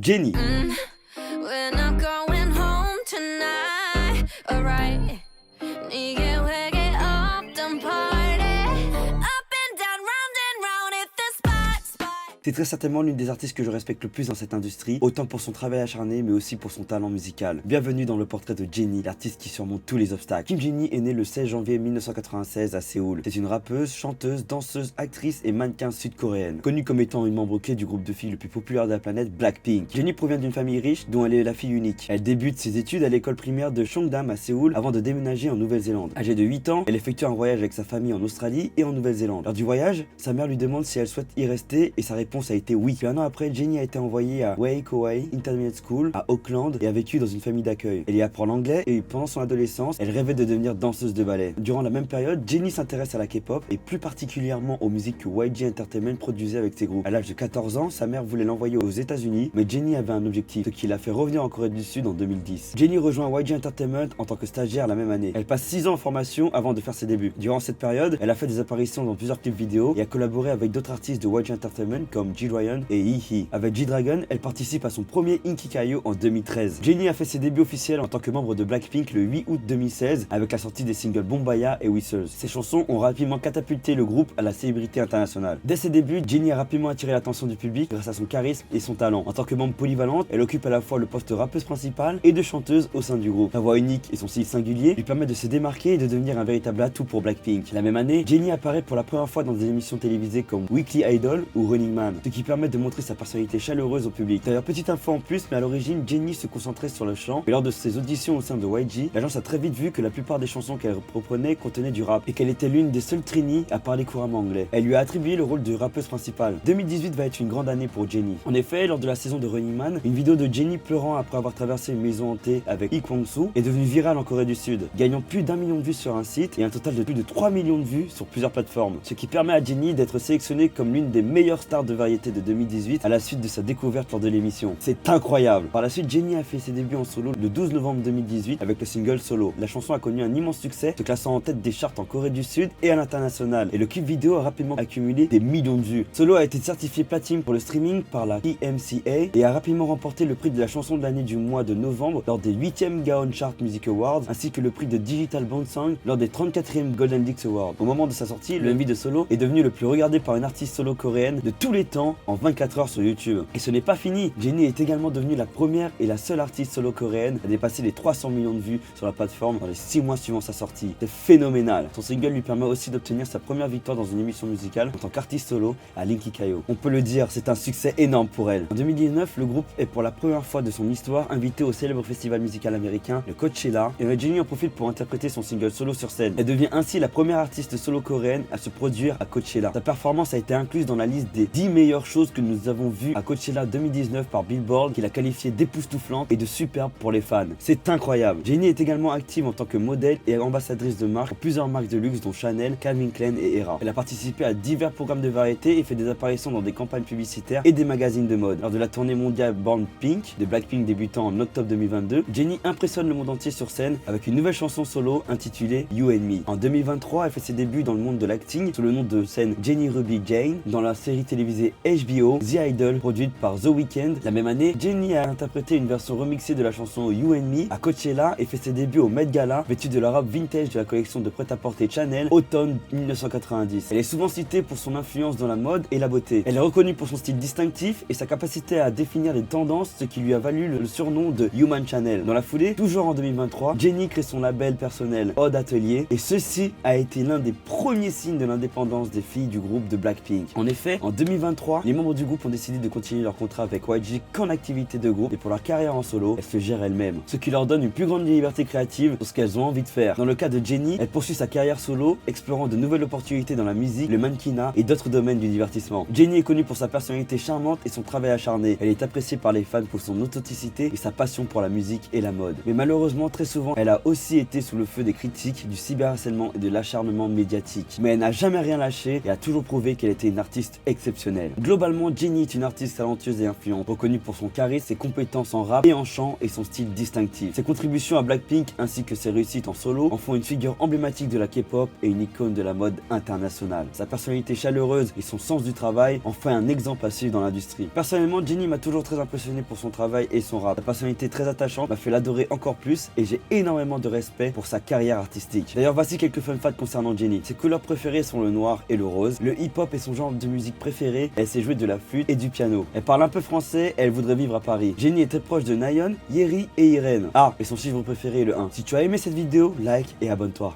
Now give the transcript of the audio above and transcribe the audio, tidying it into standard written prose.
Jennie. We're not going home tonight, alright. Get off the party. Up and down, round it the spot. C'est très certainement l'une des artistes que je respecte le plus dans cette industrie, autant pour son travail acharné mais aussi pour son talent musical. Bienvenue dans le portrait de Jennie, l'artiste qui surmonte tous les obstacles. Kim Jennie est née le 16 janvier 1996 à Séoul. C'est une rappeuse, chanteuse, danseuse, actrice et mannequin sud-coréenne. Connue comme étant une membre clé du groupe de filles le plus populaire de la planète, Blackpink. Jennie provient d'une famille riche dont elle est la fille unique. Elle débute ses études à l'école primaire de Cheongdam à Séoul avant de déménager en Nouvelle-Zélande. Âgée de 8 ans, elle effectue un voyage avec sa famille en Australie et en Nouvelle-Zélande. Lors du voyage, sa mère lui demande si elle souhaite y rester et sa réponse a été oui. Puis un an après, Jennie a été envoyée à Wai Kowai Intermediate School à Auckland et a vécu dans une famille d'accueil. Elle y apprend l'anglais et pendant son adolescence, elle rêvait de devenir danseuse de ballet. Durant la même période, Jennie s'intéresse à la K-pop et plus particulièrement aux musiques que YG Entertainment produisait avec ses groupes. À l'âge de 14 ans, sa mère voulait l'envoyer aux États-Unis, mais Jennie avait un objectif, ce qui l'a fait revenir en Corée du Sud en 2010. Jennie rejoint YG Entertainment en tant que stagiaire la même année. Elle passe 6 ans en formation avant de faire ses débuts. Durant cette période, elle a fait des apparitions dans plusieurs clips vidéo et a collaboré avec d'autres artistes de YG Entertainment comme G-Dragon et Hee. Avec G-Dragon, elle participe à son premier Inkikayo en 2013. Jennie a fait ses débuts officiels en tant que membre de Blackpink le 8 août 2016 avec la sortie des singles Bombaya et Whistles. Ces chansons ont rapidement catapulté le groupe à la célébrité internationale. Dès ses débuts, Jennie a rapidement attiré l'attention du public grâce à son charisme et son talent. En tant que membre polyvalente, elle occupe à la fois le poste de rappeuse principale et de chanteuse au sein du groupe. Sa voix unique et son style singulier lui permettent de se démarquer et de devenir un véritable atout pour Blackpink. La même année, Jennie apparaît pour la première fois dans des émissions télévisées comme Weekly Idol ou Running Man, ce qui permet de montrer sa personnalité chaleureuse au public. D'ailleurs, petite info en plus, mais à l'origine, Jennie se concentrait sur le chant, mais lors de ses auditions au sein de YG, l'agence a très vite vu que la plupart des chansons qu'elle reprenait contenaient du rap et qu'elle était l'une des seules trainees à parler couramment anglais. Elle lui a attribué le rôle de rappeuse principale. 2018 va être une grande année pour Jennie. En effet, lors de la saison de Running Man, une vidéo de Jennie pleurant après avoir traversé une maison hantée avec Lee Kwang-soo est devenue virale en Corée du Sud, gagnant plus d'1 million de vues sur un site et un total de plus de 3 millions de vues sur plusieurs plateformes, ce qui permet à Jennie d'être sélectionnée comme l'une des meilleures stars de variété de 2018 à la suite de sa découverte lors de l'émission. C'est incroyable. Par la suite, Jennie a fait ses débuts en solo le 12 novembre 2018 avec le single Solo. La chanson a connu un immense succès, se classant en tête des charts en Corée du Sud et à l'international. Et le clip vidéo a rapidement accumulé des millions de vues. Solo a été certifié platine pour le streaming par la EMCA et a rapidement remporté le prix de la chanson de l'année du mois de novembre lors des 8e Gaon Chart Music Awards ainsi que le prix de Digital Bond Song lors des 34e Golden Disc Awards. Au moment de sa sortie, le MV de Solo est devenu le plus regardé par une artiste solo coréenne de tous les temps en 24 heures sur YouTube. Et ce n'est pas fini. Jennie est également devenue la première et la seule artiste solo coréenne à dépasser les 300 millions de vues sur la plateforme dans les 6 mois suivant sa sortie. C'est phénoménal. Son single lui permet aussi d'obtenir sa première victoire dans une émission musicale en tant qu'artiste solo à Inkikayo. On peut le dire, c'est un succès énorme pour elle. En 2019, le groupe est pour la première fois de son histoire invité au célèbre festival musical américain, le Coachella, et Jennie en profite pour interpréter son single solo sur scène. Elle devient ainsi la première artiste solo coréenne à se produire à Coachella. Sa performance a été incluse dans la liste des 10 meilleures choses que nous avons vues à Coachella 2019 par Billboard, qui l'a qualifiée d'époustouflante et de superbe pour les fans. C'est incroyable. Jennie est également active en tant que modèle et ambassadrice de marque pour plusieurs marques de luxe dont Chanel, Calvin Klein et Hera. Elle a participé à divers programmes de variété et fait des apparitions dans des campagnes publicitaires et des magazines de mode. Lors de la tournée mondiale Born Pink de Blackpink débutant en octobre 2022, Jennie impressionne le monde entier sur scène avec une nouvelle chanson solo intitulée You and Me. En 2023, elle fait ses débuts dans le monde de l'acting sous le nom de scène Jennie Ruby Jane dans la série télévisée HBO The Idol produite par The Weeknd. La même année, Jennie a interprété une version remixée de la chanson You and Me à Coachella et fait ses débuts au Met Gala vêtue de la robe vintage de la collection de prêt-à-porter Chanel automne 1990. Elle est souvent citée pour son influence dans la mode et la beauté. Elle est reconnue pour son style distinctif et sa capacité à définir des tendances, ce qui lui a valu le surnom de Human Chanel. Dans la foulée, toujours en 2023, Jennie crée son label personnel Odd Atelier et ceci a été l'un des premiers signes de l'indépendance des filles du groupe de Blackpink. En effet, en 2023, les membres du groupe ont décidé de continuer leur contrat avec YG qu'en activité de groupe et pour leur carrière en solo, elles se gèrent elles-mêmes, ce qui leur donne une plus grande liberté créative pour ce qu'elles ont envie de faire. Dans le cas de Jennie, elle poursuit sa carrière solo, explorant de nouvelles opportunités dans la musique, le mannequinat et d'autres domaines du divertissement. Jennie est connue pour sa personnalité charmante et son travail acharné. Elle est appréciée par les fans pour son authenticité et sa passion pour la musique et la mode. Mais malheureusement, très souvent, elle a aussi été sous le feu des critiques, du cyberharcèlement et de l'acharnement médiatique. Mais elle n'a jamais rien lâché et a toujours prouvé qu'elle était une artiste exceptionnelle. exceptionnelle. Globalement, Jennie est une artiste talentueuse et influente, reconnue pour son charisme, ses compétences en rap et en chant et son style distinctif. Ses contributions à Blackpink ainsi que ses réussites en solo en font une figure emblématique de la K-pop et une icône de la mode internationale. Sa personnalité chaleureuse et son sens du travail en fait un exemple à suivre dans l'industrie. Personnellement, Jennie m'a toujours très impressionné pour son travail et son rap. Sa personnalité très attachante m'a fait l'adorer encore plus et j'ai énormément de respect pour sa carrière artistique. D'ailleurs, voici quelques fun facts concernant Jennie. Ses couleurs préférées sont le noir et le rose. Le hip-hop est son genre de musique préféré. Elle sait jouer de la flûte et du piano. Elle parle un peu français et elle voudrait vivre à Paris. Jennie est très proche de Nayeon, Yeri et Irene. Ah, et son chiffre préféré est le 1. Si tu as aimé cette vidéo, like et abonne-toi.